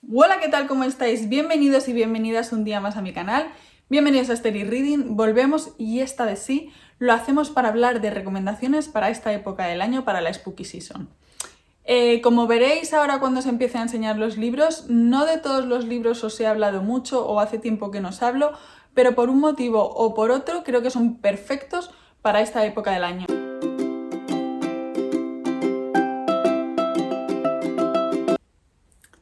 Hola, ¿qué tal? ¿Cómo estáis? Bienvenidos y bienvenidas un día más a mi canal. Bienvenidos a Steady Reading. Volvemos y esta vez sí, lo hacemos para hablar de recomendaciones para esta época del año, para la Spooky Season. Como veréis ahora cuando se empiece a enseñar los libros, no de todos los libros os he hablado mucho o hace tiempo que no os hablo, pero por un motivo o por otro creo que son perfectos para esta época del año.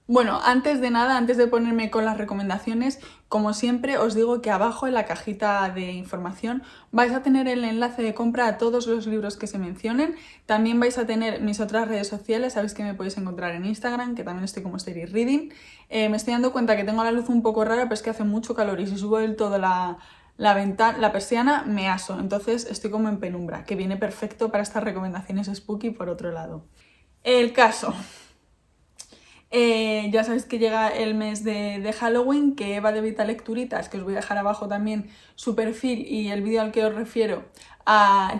Bueno, antes de nada, antes de ponerme con las recomendaciones, como siempre os digo que abajo en la cajita de información vais a tener el enlace de compra a todos los libros que se mencionen. También vais a tener mis otras redes sociales, sabéis que me podéis encontrar en Instagram, que también estoy como Steady Reading. Me estoy dando cuenta que tengo la luz un poco rara, pero es que hace mucho calor y si subo del todo la persiana me aso, entonces estoy como en penumbra, que viene perfecto para estas recomendaciones spooky por otro lado. El caso. Ya sabéis que llega el mes de Halloween, que Eva de Vita Lecturitas, que os voy a dejar abajo también su perfil y el vídeo al que os refiero,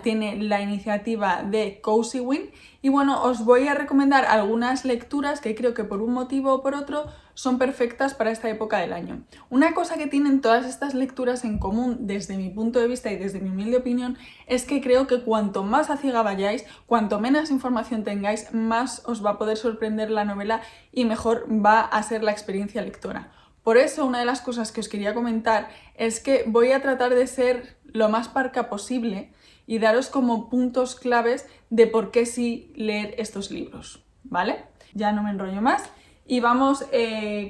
tiene la iniciativa de Cozy Win. Y bueno, os voy a recomendar algunas lecturas que creo que por un motivo o por otro son perfectas para esta época del año. Una cosa que tienen todas estas lecturas en común, desde mi punto de vista y desde mi humilde opinión, es que creo que cuanto más a ciega vayáis, cuanto menos información tengáis, más os va a poder sorprender la novela y mejor va a ser la experiencia lectora. Por eso, una de las cosas que os quería comentar es que voy a tratar de ser lo más parca posible y daros como puntos claves de por qué sí leer estos libros, ¿vale? Ya no me enrollo más y vamos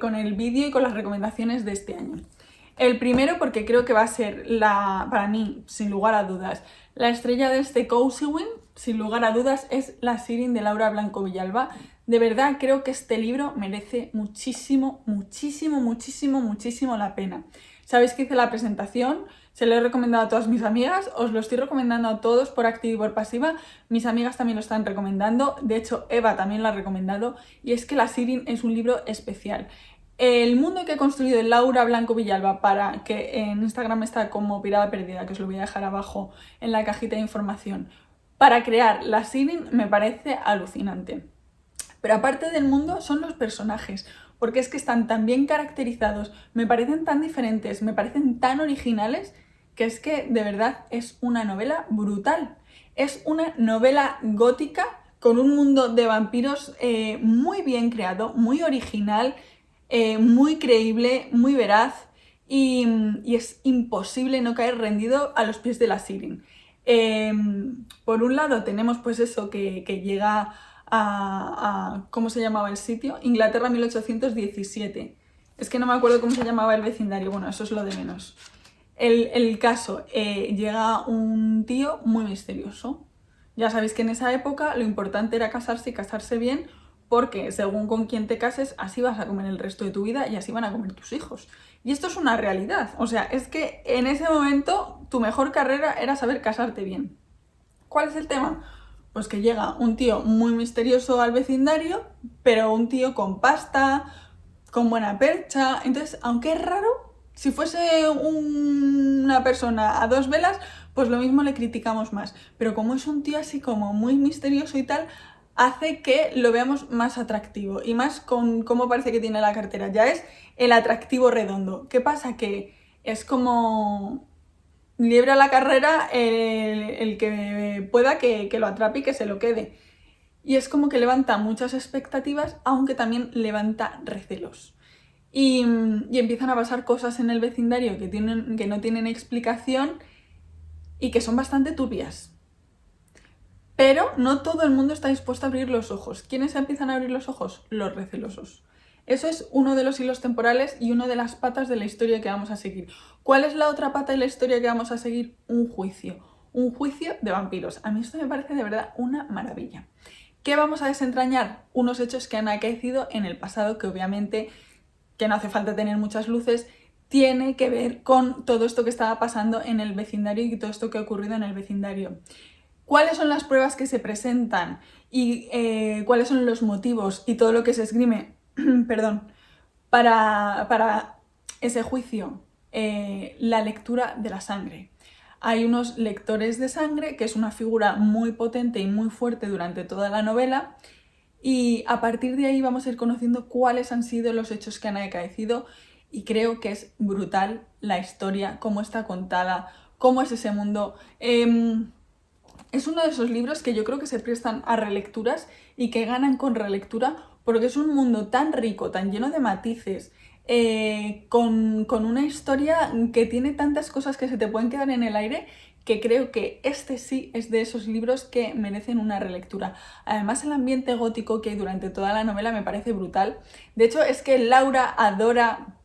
con el vídeo y con las recomendaciones de este año. El primero, porque creo que va a ser, para mí, sin lugar a dudas, la estrella de este Cozy Win, sin lugar a dudas, es La Sirin de Laura Blanco Villalba. De verdad creo que este libro merece muchísimo, muchísimo, muchísimo, muchísimo la pena. Sabéis que hice la presentación, se lo he recomendado a todas mis amigas, os lo estoy recomendando a todos por activa y por pasiva, mis amigas también lo están recomendando, de hecho Eva también lo ha recomendado, y es que La Sirin es un libro especial. El mundo que ha construido Laura Blanco Villalba, para que en Instagram está como Pirada Perdida, que os lo voy a dejar abajo en la cajita de información, para crear La Sirin me parece alucinante. Pero aparte del mundo son los personajes, porque es que están tan bien caracterizados, me parecen tan diferentes, me parecen tan originales, que es que de verdad es una novela brutal. Es una novela gótica con un mundo de vampiros muy bien creado, muy original, muy creíble, muy veraz y es imposible no caer rendido a los pies de la Sirin. Por un lado tenemos pues eso que llega ¿cómo se llamaba el sitio? Inglaterra 1817. Es que no me acuerdo cómo se llamaba el vecindario, bueno, eso es lo de menos. El caso, llega un tío muy misterioso. Ya sabéis que en esa época lo importante era casarse y casarse bien, porque según con quién te cases, así vas a comer el resto de tu vida y así van a comer tus hijos. Y esto es una realidad, o sea, es que en ese momento tu mejor carrera era saber casarte bien. ¿Cuál es el tema? Pues que llega un tío muy misterioso al vecindario, pero un tío con pasta, con buena percha. Entonces, aunque es raro, si fuese una persona a dos velas, pues lo mismo le criticamos más. Pero como es un tío así como muy misterioso y tal, hace que lo veamos más atractivo y más con cómo parece que tiene la cartera. Ya es el atractivo redondo. ¿Qué pasa? Que es como liebre a la carrera el que pueda que lo atrape y que se lo quede. Y es como que levanta muchas expectativas, aunque también levanta recelos. Y empiezan a pasar cosas en el vecindario que no tienen explicación y que son bastante turbias. Pero no todo el mundo está dispuesto a abrir los ojos. ¿Quiénes empiezan a abrir los ojos? Los recelosos. Eso es uno de los hilos temporales y una de las patas de la historia que vamos a seguir. ¿Cuál es la otra pata de la historia que vamos a seguir? Un juicio. Un juicio de vampiros. A mí esto me parece de verdad una maravilla. ¿Qué vamos a desentrañar? Unos hechos que han acaecido en el pasado, que obviamente, que no hace falta tener muchas luces, tiene que ver con todo esto que estaba pasando en el vecindario y todo esto que ha ocurrido en el vecindario. ¿Cuáles son las pruebas que se presentan y cuáles son los motivos y todo lo que se esgrime perdón, para ese juicio? La lectura de la sangre. Hay unos lectores de sangre, que es una figura muy potente y muy fuerte durante toda la novela, y a partir de ahí vamos a ir conociendo cuáles han sido los hechos que han acaecido y creo que es brutal la historia, cómo está contada, cómo es ese mundo. Es uno de esos libros que yo creo que se prestan a relecturas y que ganan con relectura porque es un mundo tan rico, tan lleno de matices, con una historia que tiene tantas cosas que se te pueden quedar en el aire, que creo que este sí es de esos libros que merecen una relectura. Además, el ambiente gótico que hay durante toda la novela me parece brutal. De hecho, es que Laura adora,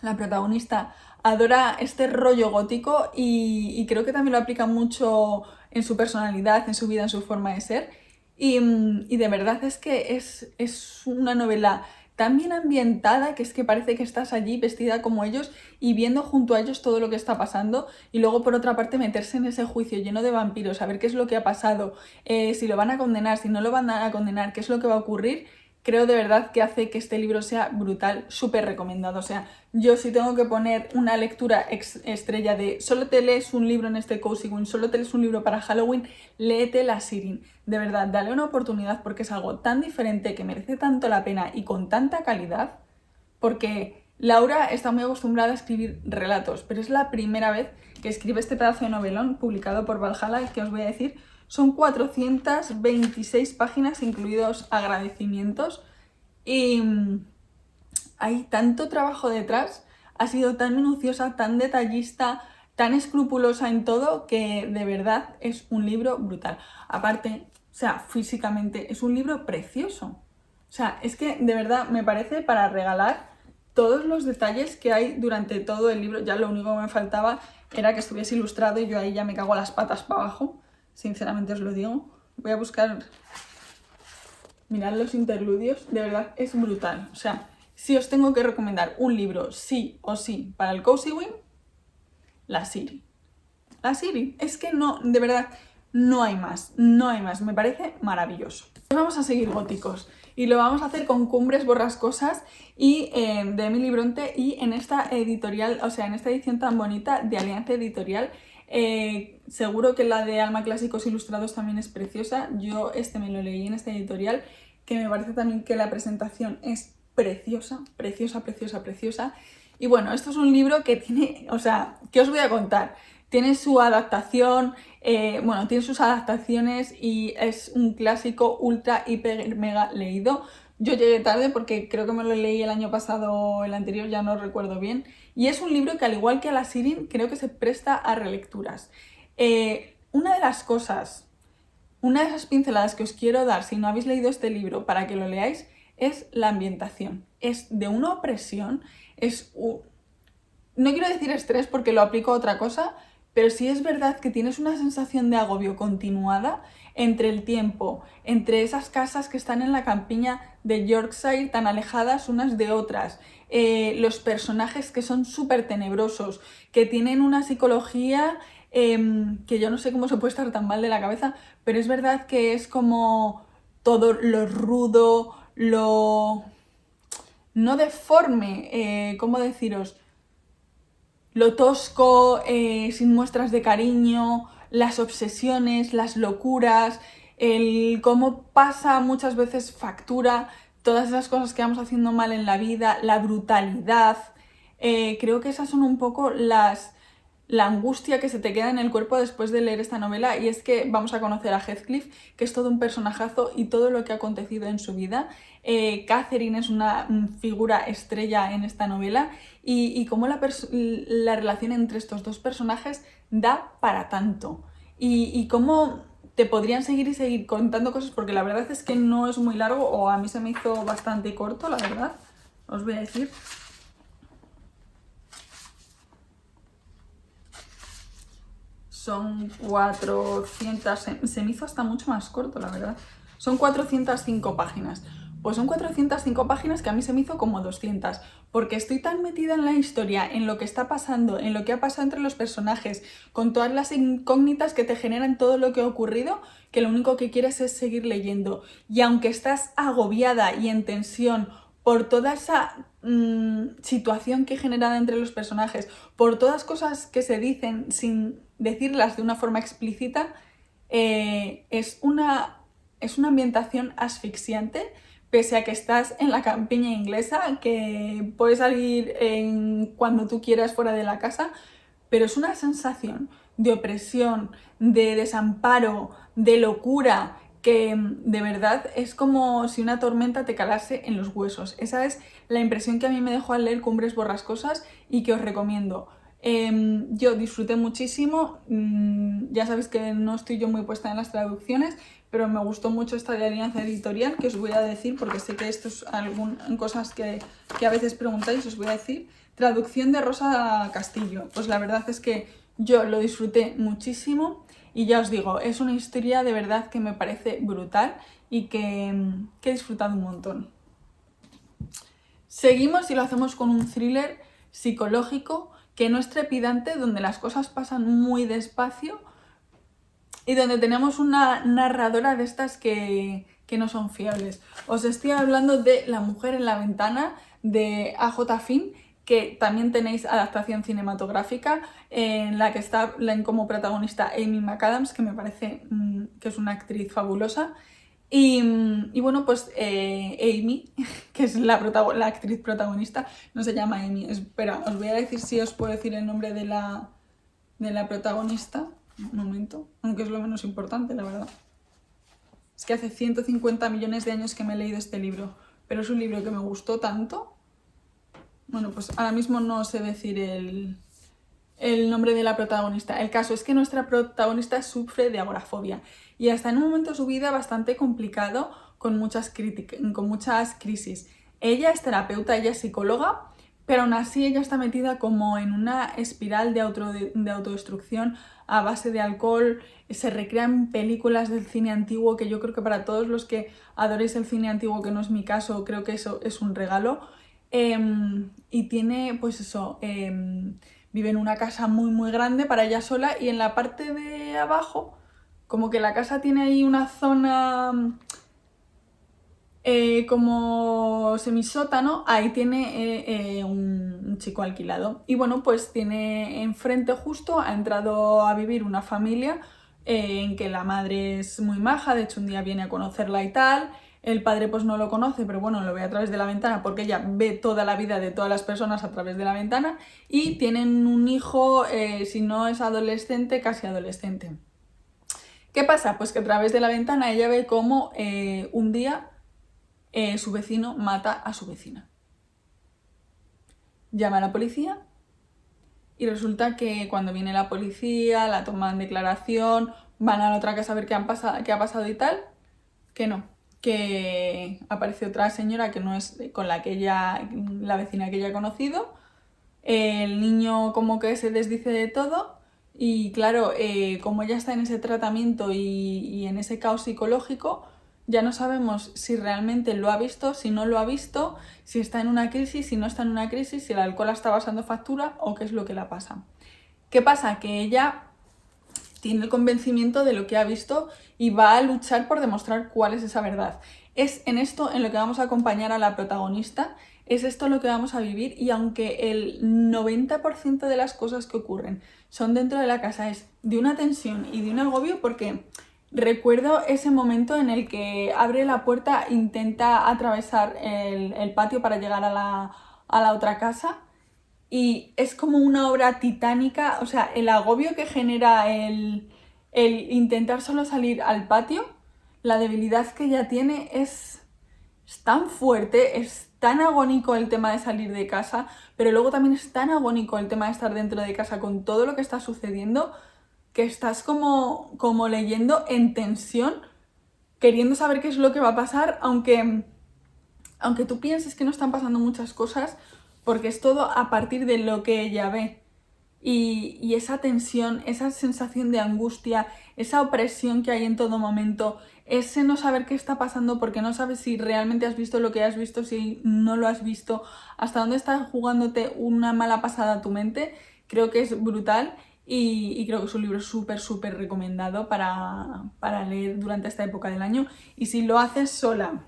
la protagonista, adora este rollo gótico y creo que también lo aplica mucho en su personalidad, en su vida, en su forma de ser. Y de verdad es que es una novela tan bien ambientada que es que parece que estás allí vestida como ellos y viendo junto a ellos todo lo que está pasando y luego por otra parte meterse en ese juicio lleno de vampiros, saber qué es lo que ha pasado, si lo van a condenar, si no lo van a condenar, qué es lo que va a ocurrir. Creo de verdad que hace que este libro sea brutal, súper recomendado. O sea, yo si tengo que poner una lectura estrella de solo te lees un libro en este Cozy Win, solo te lees un libro para Halloween, léete La Sirin. De verdad, dale una oportunidad porque es algo tan diferente que merece tanto la pena y con tanta calidad, porque Laura está muy acostumbrada a escribir relatos, pero es la primera vez que escribe este pedazo de novelón publicado por Valhalla, que os voy a decir, son 426 páginas, incluidos agradecimientos, y hay tanto trabajo detrás, ha sido tan minuciosa, tan detallista, tan escrupulosa en todo, que de verdad es un libro brutal. Aparte, o sea, físicamente es un libro precioso. O sea, es que de verdad me parece para regalar todos los detalles que hay durante todo el libro. Ya lo único que me faltaba era que estuviese ilustrado y yo ahí ya me cago las patas para abajo. Sinceramente os lo digo. Voy a buscar... Mirad los interludios, de verdad es brutal. O sea, si os tengo que recomendar un libro sí o sí para el Cozy Win, La Sirin. La Sirin, es que no, de verdad, no hay más, no hay más. Me parece maravilloso. Vamos a seguir góticos y lo vamos a hacer con Cumbres Borrascosas y de Emily Bronte y en esta editorial, o sea, en esta edición tan bonita de Alianza Editorial. Seguro que la de Alma Clásicos Ilustrados también es preciosa. Yo me lo leí en esta editorial, que me parece también que la presentación es preciosa, preciosa, preciosa, preciosa. Y bueno, esto es un libro que tiene, o sea, ¿qué os voy a contar? Tiene su adaptación, bueno, tiene sus adaptaciones y es un clásico ultra, hiper, mega leído. Yo llegué tarde porque creo que me lo leí el año pasado o el anterior, ya no recuerdo bien. Y es un libro que, al igual que a La Sirin, creo que se presta a relecturas. Una de las cosas, una de esas pinceladas que os quiero dar si no habéis leído este libro para que lo leáis, es la ambientación. Es de una opresión, no quiero decir estrés porque lo aplico a otra cosa, pero sí es verdad que tienes una sensación de agobio continuada entre el tiempo, entre esas casas que están en la campiña de Yorkshire tan alejadas unas de otras, los personajes que son súper tenebrosos, que tienen una psicología que yo no sé cómo se puede estar tan mal de la cabeza, pero es verdad que es como todo lo rudo, lo... no deforme, ¿cómo deciros? Lo tosco, sin muestras de cariño, las obsesiones, las locuras, el cómo pasa muchas veces factura, todas esas cosas que vamos haciendo mal en la vida, la brutalidad. Creo que esas son un poco la angustia que se te queda en el cuerpo después de leer esta novela, y es que vamos a conocer a Heathcliff, que es todo un personajazo y todo lo que ha acontecido en su vida. Catherine es una figura estrella en esta novela y cómo la relación entre estos dos personajes da para tanto y cómo te podrían seguir y seguir contando cosas, porque la verdad es que no es muy largo, o a mí se me hizo bastante corto, la verdad, os voy a decir. Son 400, se me hizo hasta mucho más corto, la verdad. Son 405 páginas. Pues son 405 páginas que a mí se me hizo como 200, porque estoy tan metida en la historia, en lo que está pasando, en lo que ha pasado entre los personajes, con todas las incógnitas que te generan todo lo que ha ocurrido, que lo único que quieres es seguir leyendo. Y aunque estás agobiada y en tensión por toda esa situación que genera entre los personajes, por todas cosas que se dicen sin decirlas de una forma explícita, es es una ambientación asfixiante, pese a que estás en la campiña inglesa, que puedes salir cuando tú quieras fuera de la casa, pero es una sensación de opresión, de desamparo, de locura, que de verdad es como si una tormenta te calase en los huesos. Esa es la impresión que a mí me dejó al leer Cumbres Borrascosas y que os recomiendo. Yo disfruté muchísimo, ya sabéis que no estoy yo muy puesta en las traducciones, pero me gustó mucho esta de Alianza Editorial, que os voy a decir, porque sé que esto es cosas que a veces preguntáis, os voy a decir. Traducción de Rosa Castillo. Pues la verdad es que yo lo disfruté muchísimo y ya os digo, es una historia de verdad que me parece brutal y que he disfrutado un montón. Seguimos y lo hacemos con un thriller psicológico que no es trepidante, donde las cosas pasan muy despacio y donde tenemos una narradora de estas que no son fiables. Os estoy hablando de La mujer en la ventana, de A.J. Finn, que también tenéis adaptación cinematográfica, en la que está como protagonista Amy McAdams, que me parece que es una actriz fabulosa. Y bueno, pues Amy, que es la actriz protagonista, no se llama Amy. Espera, os voy a decir si os puedo decir el nombre de la protagonista. Un momento, aunque es lo menos importante, la verdad. Es que hace 150 millones de años que me he leído este libro, pero es un libro que me gustó tanto. Bueno, pues ahora mismo no sé decir el nombre de la protagonista. El caso es que nuestra protagonista sufre de agorafobia y está en un momento de su vida bastante complicado, con muchas crisis. Ella es terapeuta, ella es psicóloga, pero aún así ella está metida como en una espiral de autodestrucción a base de alcohol. Se recrean películas del cine antiguo, que yo creo que para todos los que adoréis el cine antiguo, que no es mi caso, creo que eso es un regalo. Y tiene, pues eso, vive en una casa muy muy grande para ella sola, y en la parte de abajo, como que la casa tiene ahí una zona como semisótano, ahí tiene un chico alquilado. Y bueno, pues tiene enfrente justo, ha entrado a vivir una familia en que la madre es muy maja, de hecho un día viene a conocerla y tal. El padre pues no lo conoce, pero bueno, lo ve a través de la ventana porque ella ve toda la vida de todas las personas a través de la ventana, y tienen un hijo, si no es adolescente, casi adolescente. ¿Qué pasa? Pues que a través de la ventana ella ve cómo un día su vecino mata a su vecina. Llama a la policía y resulta que cuando viene la policía, la toman declaración, van a la otra casa a ver qué ha pasado y tal, que no, que aparece otra señora que no es con la vecina que ella ha conocido. El niño como que se desdice de todo y claro, como ella está en ese tratamiento y en ese caos psicológico, ya no sabemos si realmente lo ha visto, si no lo ha visto, si está en una crisis, si no está en una crisis, si el alcohol está pasando factura o qué es lo que le pasa. ¿Qué pasa? Que ella tiene el convencimiento de lo que ha visto y va a luchar por demostrar cuál es esa verdad. Es en esto en lo que vamos a acompañar a la protagonista, es esto lo que vamos a vivir, y aunque el 90% de las cosas que ocurren son dentro de la casa, es de una tensión y de un agobio, porque recuerdo ese momento en el que abre la puerta, intenta atravesar el patio para llegar a la otra casa, y es como una obra titánica. O sea, el agobio que genera el intentar solo salir al patio, la debilidad que ella tiene es tan fuerte, es tan agónico el tema de salir de casa, pero luego también es tan agónico el tema de estar dentro de casa con todo lo que está sucediendo, que estás como leyendo en tensión, queriendo saber qué es lo que va a pasar, aunque tú pienses que no están pasando muchas cosas, porque es todo a partir de lo que ella ve. Y esa tensión, esa sensación de angustia, esa opresión que hay en todo momento, ese no saber qué está pasando porque no sabes si realmente has visto lo que has visto, si no lo has visto, hasta dónde está jugándote una mala pasada a tu mente, creo que es brutal. Y creo que es un libro súper, súper recomendado para leer durante esta época del año. Y si lo haces sola,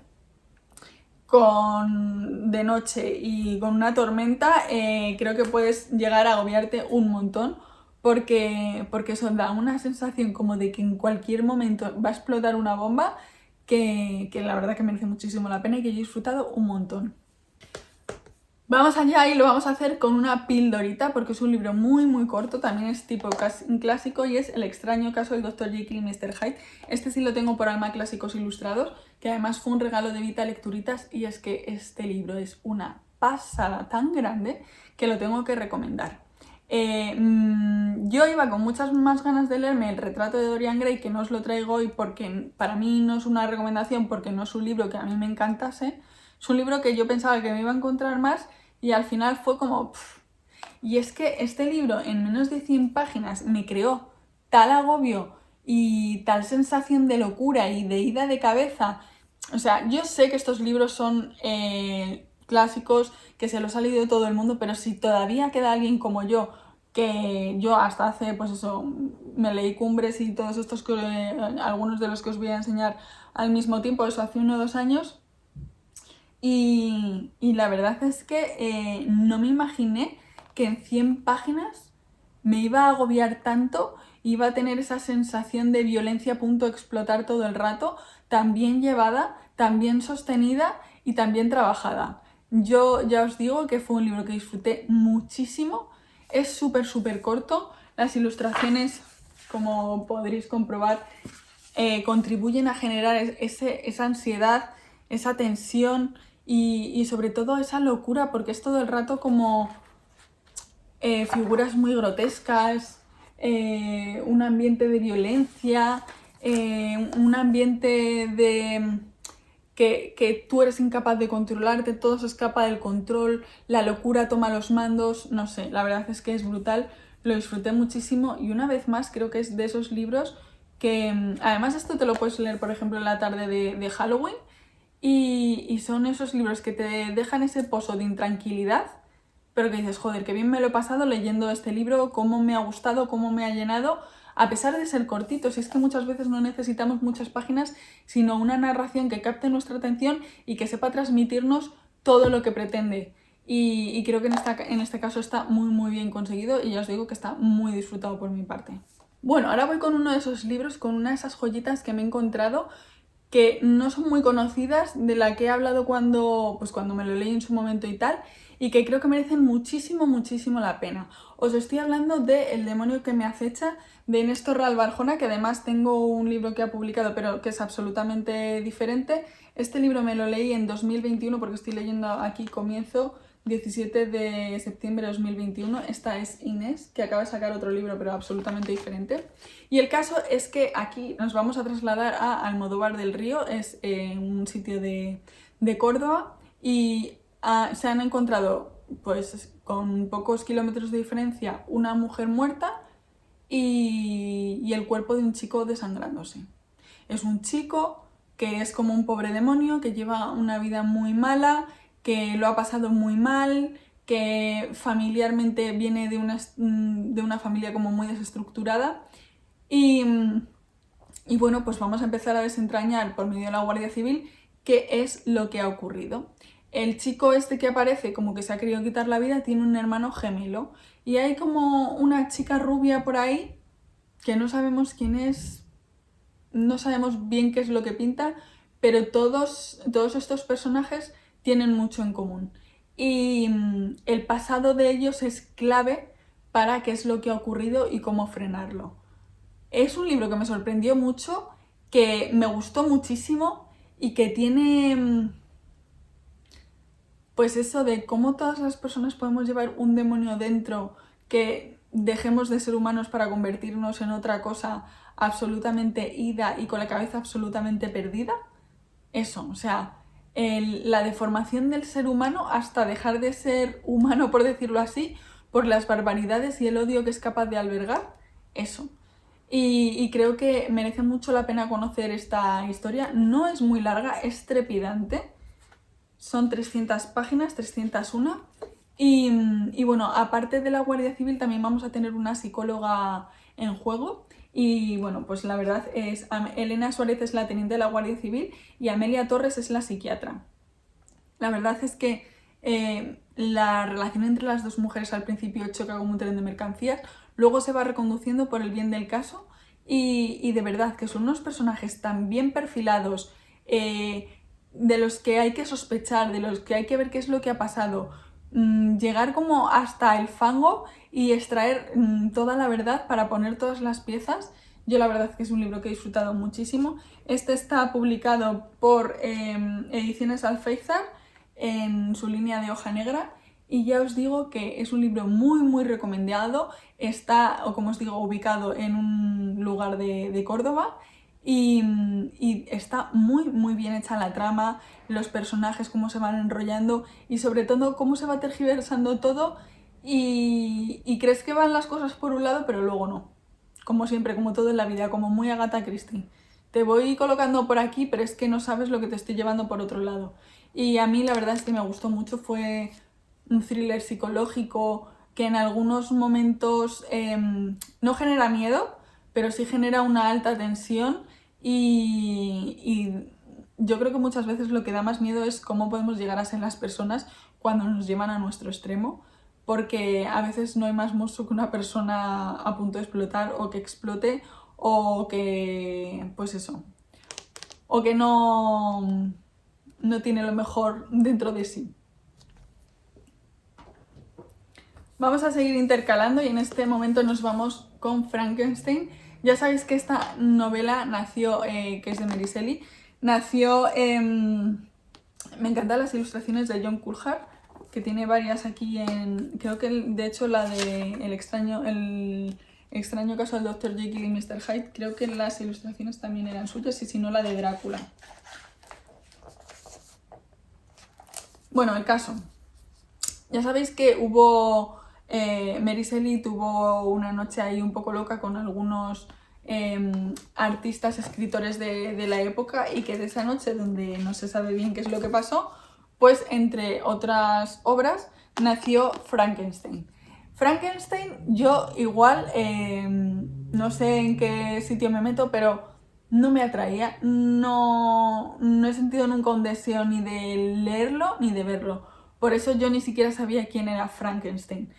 de noche y con una tormenta, creo que puedes llegar a agobiarte un montón, porque eso da una sensación como de que en cualquier momento va a explotar una bomba, que la verdad que merece muchísimo la pena y que yo he disfrutado un montón. Vamos allá y lo vamos a hacer con una pildorita porque es un libro muy corto, también es tipo un clásico y es El extraño caso del Dr. Jekyll y Mr. Hyde. Este sí lo tengo por Alma Clásicos Ilustrados, que además fue un regalo de Vita Lecturitas y es que este libro es una pasada tan grande que lo tengo que recomendar. Yo iba con muchas más ganas de leerme El retrato de Dorian Gray, que no os lo traigo hoy porque para mí no es una recomendación porque no es un libro que a mí me encantase. Es un libro que yo pensaba que me iba a encontrar más y al final fue como... Y es que este libro en menos de 100 páginas me creó tal agobio y tal sensación de locura y de ida de cabeza. O sea, yo sé que estos libros son clásicos, que se los ha leído todo el mundo, pero si todavía queda alguien como yo, que yo hasta hace, pues eso, me leí Cumbres y todos estos, algunos de los que os voy a enseñar al mismo tiempo, eso hace 1 o 2 años, y la verdad es que no me imaginé que en 100 páginas me iba a agobiar tanto, iba a tener esa sensación de violencia a punto de explotar todo el rato, tan bien llevada, tan bien sostenida y tan bien trabajada. Yo ya os digo que fue un libro que disfruté muchísimo, es súper corto, las ilustraciones, como podréis comprobar, contribuyen a generar esa ansiedad, esa tensión y sobre todo esa locura, porque es todo el rato como figuras muy grotescas, un ambiente de violencia, un ambiente de que tú eres incapaz de controlarte, todo se escapa del control, la locura toma los mandos, no sé, la verdad es que es brutal, lo disfruté muchísimo y una vez más creo que es de esos libros que además esto te lo puedes leer por ejemplo en la tarde de Halloween y son esos libros que te dejan ese pozo de intranquilidad, pero que dices, joder, qué bien me lo he pasado leyendo este libro, cómo me ha gustado, cómo me ha llenado, a pesar de ser cortito. Si es que muchas veces no necesitamos muchas páginas, sino una narración que capte nuestra atención y que sepa transmitirnos todo lo que pretende. Y creo que en este caso está muy bien conseguido y ya os digo que está muy disfrutado por mi parte. Bueno, ahora voy con uno de esos libros, con una de esas joyitas que me he encontrado, que no son muy conocidas, de la que he hablado cuando me lo leí en su momento y tal, y que creo que merecen muchísimo la pena. Os estoy hablando de El demonio que me acecha, de Néstor Rahl Barjona, que además tengo un libro que ha publicado, pero que es absolutamente diferente. Este libro me lo leí en 2021, porque estoy leyendo aquí comienzo 17 de septiembre de 2021. Esta es Inés, que acaba de sacar otro libro, pero absolutamente diferente. Y el caso es que aquí nos vamos a trasladar a Almodóvar del Río, es un sitio de Córdoba, y se han encontrado, pues con pocos kilómetros de diferencia, una mujer muerta y el cuerpo de un chico desangrándose. Es un chico que es como un pobre demonio, que lleva una vida muy mala, que lo ha pasado muy mal, que familiarmente viene de una familia como muy desestructurada y bueno, pues vamos a empezar a desentrañar por medio de la Guardia Civil qué es lo que ha ocurrido. El chico este que aparece como que se ha querido quitar la vida tiene un hermano gemelo y hay como una chica rubia por ahí que no sabemos quién es, no sabemos bien qué es lo que pinta, pero todos estos personajes tienen mucho en común y el pasado de ellos es clave para qué es lo que ha ocurrido y cómo frenarlo. Es un libro que me sorprendió mucho, que me gustó muchísimo y que tiene pues eso de cómo todas las personas podemos llevar un demonio dentro, que dejemos de ser humanos para convertirnos en otra cosa absolutamente ida y con la cabeza absolutamente perdida. Eso, o sea, la deformación del ser humano hasta dejar de ser humano, por decirlo así, por las barbaridades y el odio que es capaz de albergar. Eso. Y creo que merece mucho la pena conocer esta historia. No es muy larga, es trepidante. Son 300 páginas, 301. Y bueno, aparte de la Guardia Civil también vamos a tener una psicóloga en juego. Y bueno, pues la verdad es Elena Suárez es la teniente de la Guardia Civil y Amelia Torres es la psiquiatra. La verdad es que la relación entre las dos mujeres al principio choca como un tren de mercancías, luego se va reconduciendo por el bien del caso y de verdad que son unos personajes tan bien perfilados, de los que hay que sospechar, de los que hay que ver qué es lo que ha pasado, llegar como hasta el fango y extraer toda la verdad para poner todas las piezas. Yo la verdad es que es un libro que he disfrutado muchísimo. Este está publicado por Ediciones Alféizar en su línea de hoja negra y ya os digo que es un libro muy recomendado. Está, o como os digo, ubicado en un lugar de Córdoba y está muy bien hecha la trama, los personajes, cómo se van enrollando y sobre todo cómo se va tergiversando todo y crees que van las cosas por un lado pero luego no. Como siempre, como todo en la vida, como muy Agatha Christie. Te voy colocando por aquí, pero es que no sabes lo que te estoy llevando por otro lado. Y a mí la verdad es que me gustó mucho, fue un thriller psicológico que en algunos momentos no genera miedo, pero sí genera una alta tensión y yo creo que muchas veces lo que da más miedo es cómo podemos llegar a ser las personas cuando nos llevan a nuestro extremo, porque a veces no hay más monstruo que una persona a punto de explotar o que explote o que, pues eso, o que no tiene lo mejor dentro de sí. Vamos a seguir intercalando y en este momento nos vamos con Frankenstein. Ya sabéis que esta novela nació, que es de Mary Shelley, nació, me encantan las ilustraciones de John Coulthard, que tiene varias aquí creo que de hecho la de el extraño caso del Dr. Jekyll y Mr. Hyde, creo que las ilustraciones también eran suyas y si no la de Drácula. Bueno, el caso. Ya sabéis que Mary Shelley tuvo una noche ahí un poco loca con algunos artistas, escritores de la época y que de esa noche, donde no se sabe bien qué es lo que pasó, pues entre otras obras nació Frankenstein. Frankenstein, yo igual, no sé en qué sitio me meto, pero no me atraía, no he sentido nunca un deseo ni de leerlo ni de verlo. Por eso yo ni siquiera sabía quién era Frankenstein.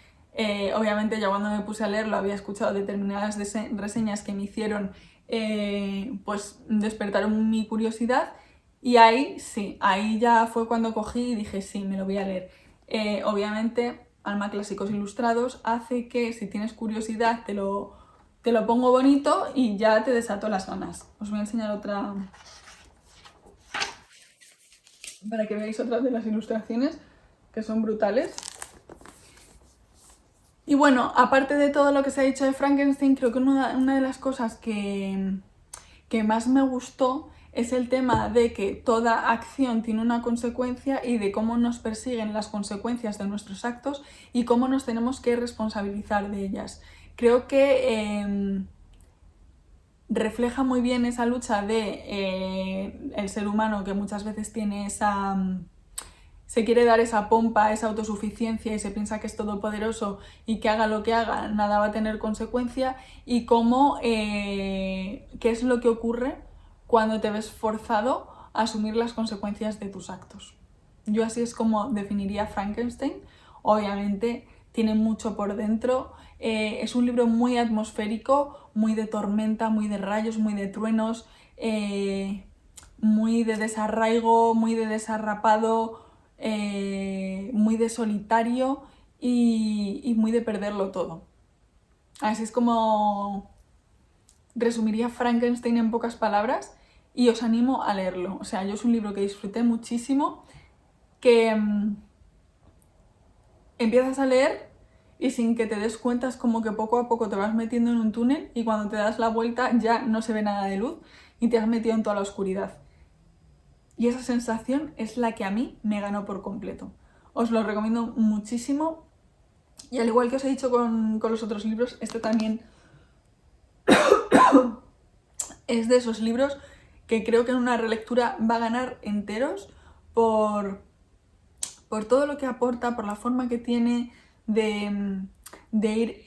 Obviamente ya cuando me puse a leerlo había escuchado determinadas reseñas que me hicieron pues despertaron mi curiosidad y ahí sí, ahí ya fue cuando cogí y dije sí, me lo voy a leer. Obviamente Alma Clásicos Ilustrados hace que si tienes curiosidad te lo pongo bonito y ya te desato las ganas. Os voy a enseñar otra para que veáis otras de las ilustraciones que son brutales. Y bueno, aparte de todo lo que se ha dicho de Frankenstein, creo que una de las cosas que más me gustó es el tema de que toda acción tiene una consecuencia y de cómo nos persiguen las consecuencias de nuestros actos y cómo nos tenemos que responsabilizar de ellas. Creo que refleja muy bien esa lucha de el ser humano que muchas veces tiene se quiere dar esa pompa, esa autosuficiencia y se piensa que es todopoderoso y que haga lo que haga, nada va a tener consecuencia y cómo, qué es lo que ocurre cuando te ves forzado a asumir las consecuencias de tus actos. Yo así es como definiría Frankenstein. Obviamente tiene mucho por dentro, es un libro muy atmosférico, muy de tormenta, muy de rayos, muy de truenos, muy de desarraigo, muy de desarrapado, muy de solitario y muy de perderlo todo. Así es como resumiría Frankenstein en pocas palabras y os animo a leerlo. O sea, yo es un libro que disfruté muchísimo, que empiezas a leer y sin que te des cuenta es como que poco a poco te vas metiendo en un túnel y cuando te das la vuelta ya no se ve nada de luz y te has metido en toda la oscuridad. Y esa sensación es la que a mí me ganó por completo. Os lo recomiendo muchísimo. Y al igual que os he dicho con los otros libros, este también es de esos libros que creo que en una relectura va a ganar enteros por todo lo que aporta, por la forma que tiene de ir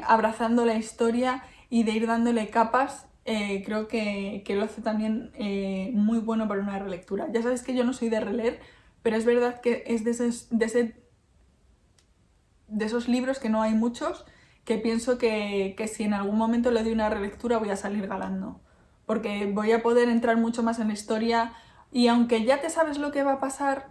abrazando la historia y de ir dándole capas. Creo que lo hace también muy bueno para una relectura. Ya sabéis que yo no soy de releer, pero es verdad que es de esos libros que no hay muchos, que pienso que si en algún momento le doy una relectura voy a salir ganando. porque voy a poder entrar mucho más en la historia y aunque ya te sabes lo que va a pasar,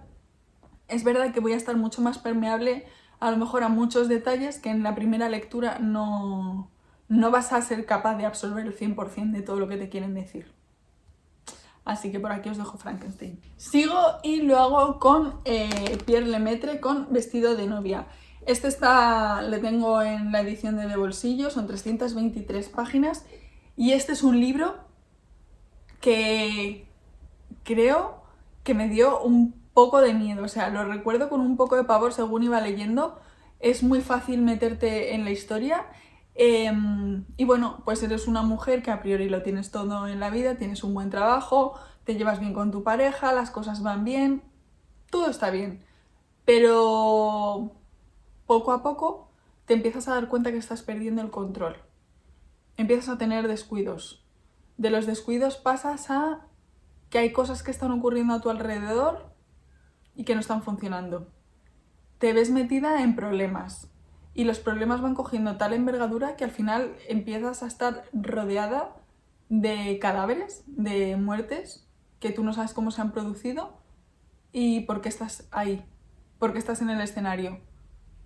es verdad que voy a estar mucho más permeable a lo mejor a muchos detalles que en la primera lectura no vas a ser capaz de absorber el 100% de todo lo que te quieren decir. Así que por aquí os dejo Frankenstein. Sigo y lo hago con Pierre Lemaitre, con Vestido de novia. Este le tengo en la edición de bolsillo, son 323 páginas. Y este es un libro que creo que me dio un poco de miedo. O sea, lo recuerdo con un poco de pavor según iba leyendo. Es muy fácil meterte en la historia. Y bueno, pues eres una mujer que a priori lo tienes todo en la vida, tienes un buen trabajo, te llevas bien con tu pareja, las cosas van bien, todo está bien. Pero poco a poco te empiezas a dar cuenta que estás perdiendo el control. Empiezas a tener descuidos. De los descuidos pasas a que hay cosas que están ocurriendo a tu alrededor y que no están funcionando. Te ves metida en problemas. Y los problemas van cogiendo tal envergadura que al final empiezas a estar rodeada de cadáveres, de muertes, que tú no sabes cómo se han producido y por qué estás ahí, por qué estás en el escenario.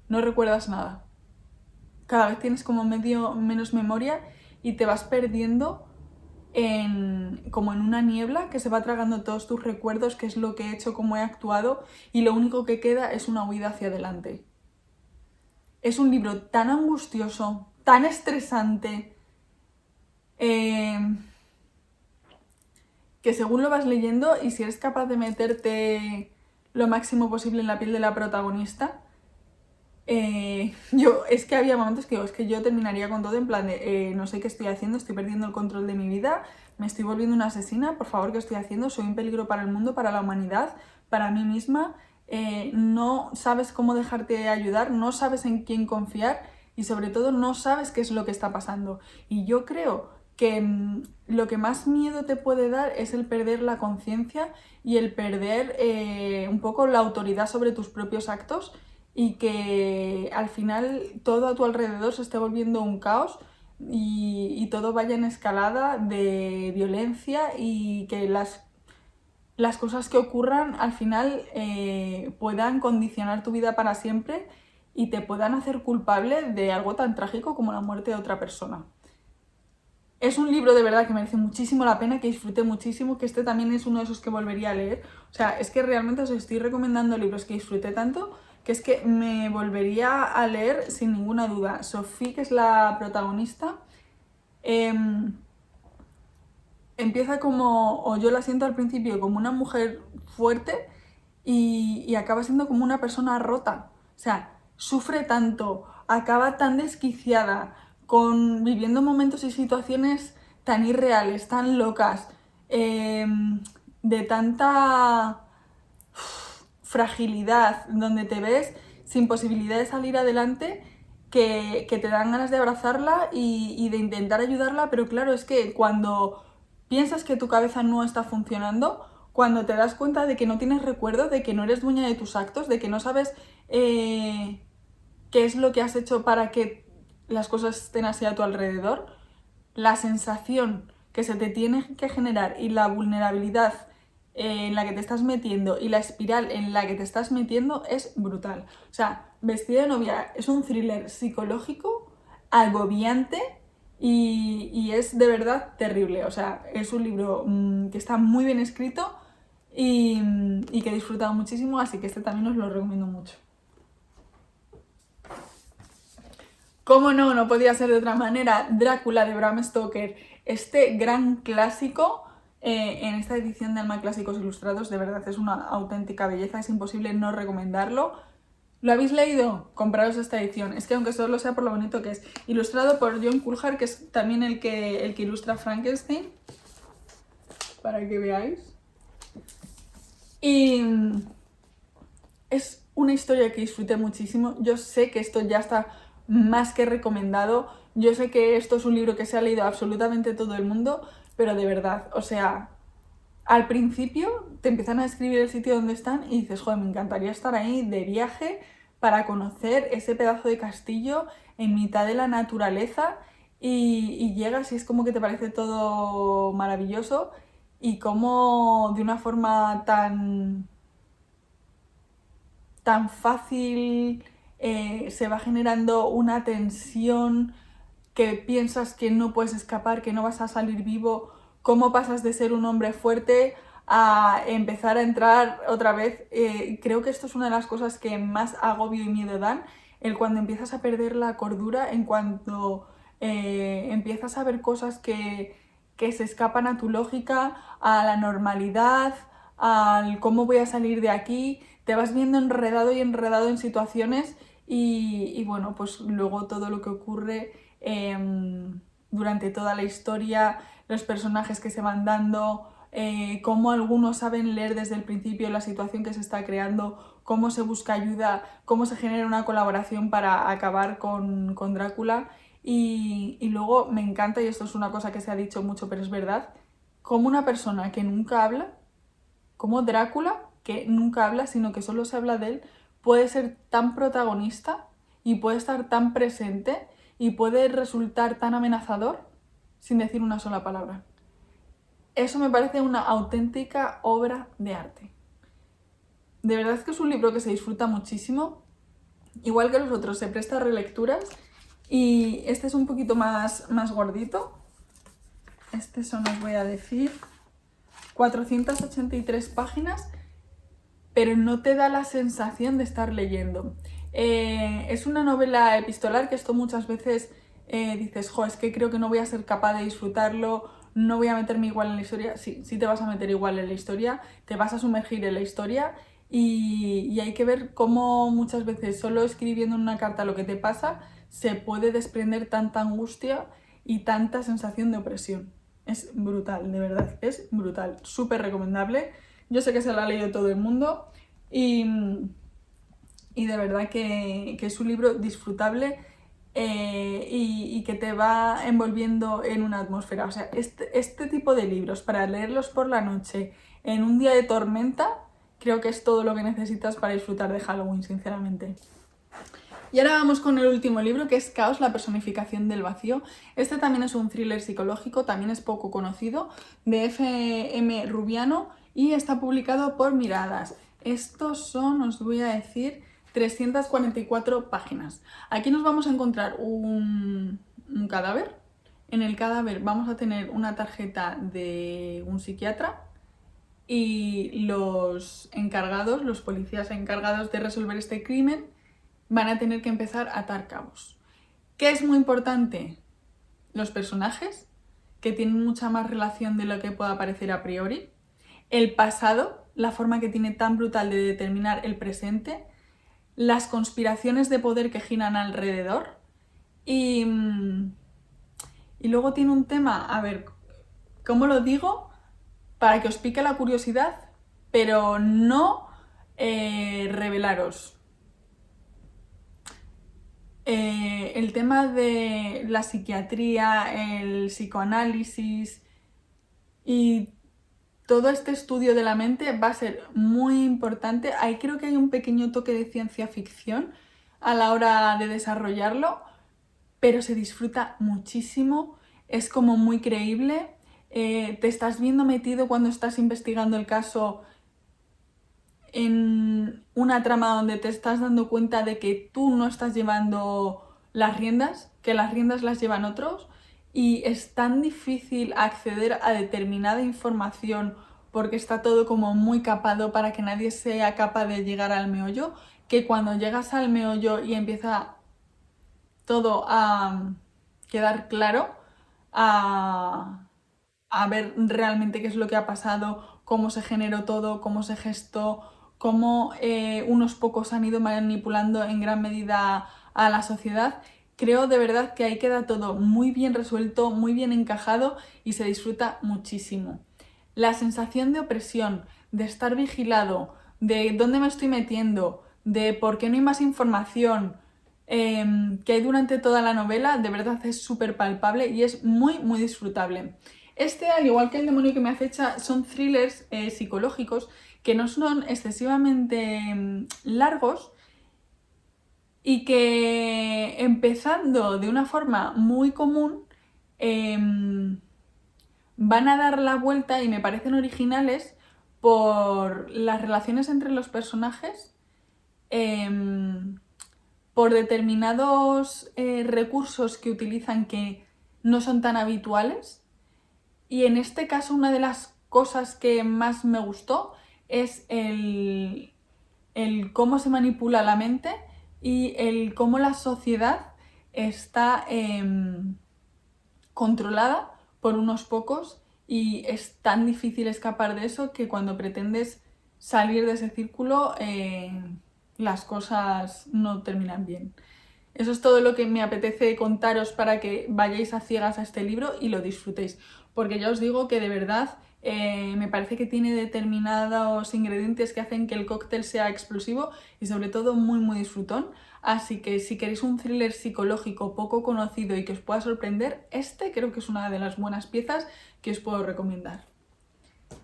No recuerdas nada. Cada vez tienes como menos memoria y te vas perdiendo como en una niebla que se va tragando todos tus recuerdos, qué es lo que he hecho, cómo he actuado, y lo único que queda es una huida hacia adelante. Es un libro tan angustioso, tan estresante, que según lo vas leyendo y si eres capaz de meterte lo máximo posible en la piel de la protagonista, es que había momentos que es que yo terminaría con todo en plan de no sé qué estoy haciendo, estoy perdiendo el control de mi vida, me estoy volviendo una asesina, por favor, ¿qué estoy haciendo? Soy un peligro para el mundo, para la humanidad, para mí misma. No sabes cómo dejarte ayudar, no sabes en quién confiar y sobre todo no sabes qué es lo que está pasando. Y yo creo que lo que más miedo te puede dar es el perder la conciencia y el perder un poco la autoridad sobre tus propios actos y que al final todo a tu alrededor se esté volviendo un caos y todo vaya en escalada de violencia y que las cosas que ocurran al final puedan condicionar tu vida para siempre y te puedan hacer culpable de algo tan trágico como la muerte de otra persona. Es un libro de verdad que merece muchísimo la pena, que disfruté muchísimo, que este también es uno de esos que volvería a leer. O sea, es que realmente os estoy recomendando libros que disfruté tanto que es que me volvería a leer sin ninguna duda. Sophie, que es la protagonista, empieza como, o yo la siento al principio, como una mujer fuerte y acaba siendo como una persona rota. O sea, sufre tanto, acaba tan desquiciada, viviendo momentos y situaciones tan irreales, tan locas, de tanta fragilidad, donde te ves sin posibilidad de salir adelante, que te dan ganas de abrazarla y de intentar ayudarla, pero claro, es que cuando piensas que tu cabeza no está funcionando, cuando te das cuenta de que no tienes recuerdo, de que no eres dueña de tus actos, de que no sabes qué es lo que has hecho para que las cosas estén así a tu alrededor, la sensación que se te tiene que generar y la vulnerabilidad en la que te estás metiendo y la espiral en la que te estás metiendo es brutal. O sea, Vestido de novia es un thriller psicológico, agobiante y es de verdad terrible. O sea, es un libro que está muy bien escrito y que he disfrutado muchísimo, así que este también os lo recomiendo mucho. ¿Cómo no? No podía ser de otra manera. Drácula de Bram Stoker, este gran clásico. En esta edición de Alma Clásicos Ilustrados, de verdad es una auténtica belleza, es imposible no recomendarlo. ¿Lo habéis leído? Compraros esta edición. Es que aunque solo sea por lo bonito que es. Ilustrado por John Coulthard, que es también el que ilustra Frankenstein. Para que veáis. Y es una historia que disfruté muchísimo. Yo sé que esto ya está más que recomendado. Yo sé que esto es un libro que se ha leído absolutamente todo el mundo, pero de verdad, o sea, al principio te empiezan a describir el sitio donde están y dices, joder, me encantaría estar ahí de viaje para conocer ese pedazo de castillo en mitad de la naturaleza y llegas y es como que te parece todo maravilloso y como de una forma tan fácil se va generando una tensión que piensas que no puedes escapar, que no vas a salir vivo, cómo pasas de ser un hombre fuerte a empezar a entrar otra vez. Creo que esto es una de las cosas que más agobio y miedo dan, el cuando empiezas a perder la cordura, en cuanto empiezas a ver cosas que se escapan a tu lógica, a la normalidad, al cómo voy a salir de aquí, te vas viendo enredado y enredado en situaciones y bueno, pues luego todo lo que ocurre durante toda la historia, los personajes que se van dando, cómo algunos saben leer desde el principio la situación que se está creando, cómo se busca ayuda, cómo se genera una colaboración para acabar con Drácula. Y luego me encanta, y esto es una cosa que se ha dicho mucho, pero es verdad, como una persona que nunca habla, como Drácula, que nunca habla, sino que solo se habla de él, puede ser tan protagonista y puede estar tan presente y puede resultar tan amenazador sin decir una sola palabra. Eso me parece una auténtica obra de arte. De verdad que es un libro que se disfruta muchísimo, igual que los otros, se presta a relecturas y este es un poquito más gordito. Este son, os voy a decir, 483 páginas, pero no te da la sensación de estar leyendo. Es una novela epistolar, que esto muchas veces dices, jo, es que creo que no voy a ser capaz de disfrutarlo, no voy a meterme igual en la historia. Sí, sí te vas a meter igual en la historia, te vas a sumergir en la historia y hay que ver cómo muchas veces solo escribiendo en una carta lo que te pasa se puede desprender tanta angustia y tanta sensación de opresión. Es brutal, de verdad, es brutal, súper recomendable. Yo sé que se lo ha leído todo el mundo y, y de verdad que es un libro disfrutable y que te va envolviendo en una atmósfera. O sea, este tipo de libros para leerlos por la noche en un día de tormenta, creo que es todo lo que necesitas para disfrutar de Halloween, sinceramente. Y ahora vamos con el último libro, que es Caos, la personificación del vacío. Este también es un thriller psicológico, también es poco conocido, de F.M. Rubiano y está publicado por Miradas. Estos son, os voy a decir, 344 páginas. Aquí nos vamos a encontrar un cadáver. En el cadáver vamos a tener una tarjeta de un psiquiatra y los encargados, los policías encargados de resolver este crimen, van a tener que empezar a atar cabos. ¿Qué es muy importante? Los personajes, que tienen mucha más relación de lo que pueda parecer a priori. El pasado, la forma que tiene tan brutal de determinar el presente. Las conspiraciones de poder que giran alrededor. Y luego tiene un tema, a ver, ¿cómo lo digo? Para que os pique la curiosidad, pero no revelaros. El tema de la psiquiatría, el psicoanálisis y todo este estudio de la mente va a ser muy importante. Ahí creo que hay un pequeño toque de ciencia ficción a la hora de desarrollarlo, pero se disfruta muchísimo, es como muy creíble. Te estás viendo metido cuando estás investigando el caso en una trama donde te estás dando cuenta de que tú no estás llevando las riendas, que las riendas las llevan otros, y es tan difícil acceder a determinada información porque está todo como muy capado para que nadie sea capaz de llegar al meollo, que cuando llegas al meollo y empieza todo a quedar claro, a ver realmente qué es lo que ha pasado, cómo se generó todo, cómo se gestó, cómo unos pocos han ido manipulando en gran medida a la sociedad. Creo de verdad que ahí queda todo muy bien resuelto, muy bien encajado y se disfruta muchísimo. La sensación de opresión, de estar vigilado, de dónde me estoy metiendo, de por qué no hay más información que hay durante toda la novela, de verdad es súper palpable y es muy, muy disfrutable. Este, al igual que El demonio que me acecha, son thrillers psicológicos que no son excesivamente largos y que, empezando de una forma muy común, van a dar la vuelta y me parecen originales por las relaciones entre los personajes, por determinados recursos que utilizan que no son tan habituales. Y en este caso una de las cosas que más me gustó es el cómo se manipula la mente y el cómo la sociedad está controlada por unos pocos y es tan difícil escapar de eso que cuando pretendes salir de ese círculo las cosas no terminan bien. Eso es todo lo que me apetece contaros para que vayáis a ciegas a este libro y lo disfrutéis, porque ya os digo que de verdad me parece que tiene determinados ingredientes que hacen que el cóctel sea explosivo y sobre todo muy disfrutón. Así que si queréis un thriller psicológico poco conocido y que os pueda sorprender, este creo que es una de las buenas piezas que os puedo recomendar.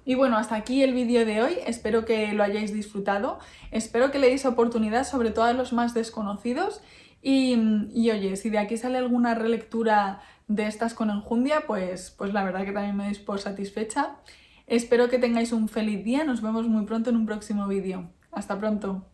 Y bueno, hasta aquí el vídeo de hoy, espero que lo hayáis disfrutado, espero que le deis oportunidad sobre todo a los más desconocidos y oye, si de aquí sale alguna relectura de estas con enjundia, pues la verdad que también me doy por satisfecha. Espero que tengáis un feliz día, nos vemos muy pronto en un próximo vídeo. Hasta pronto.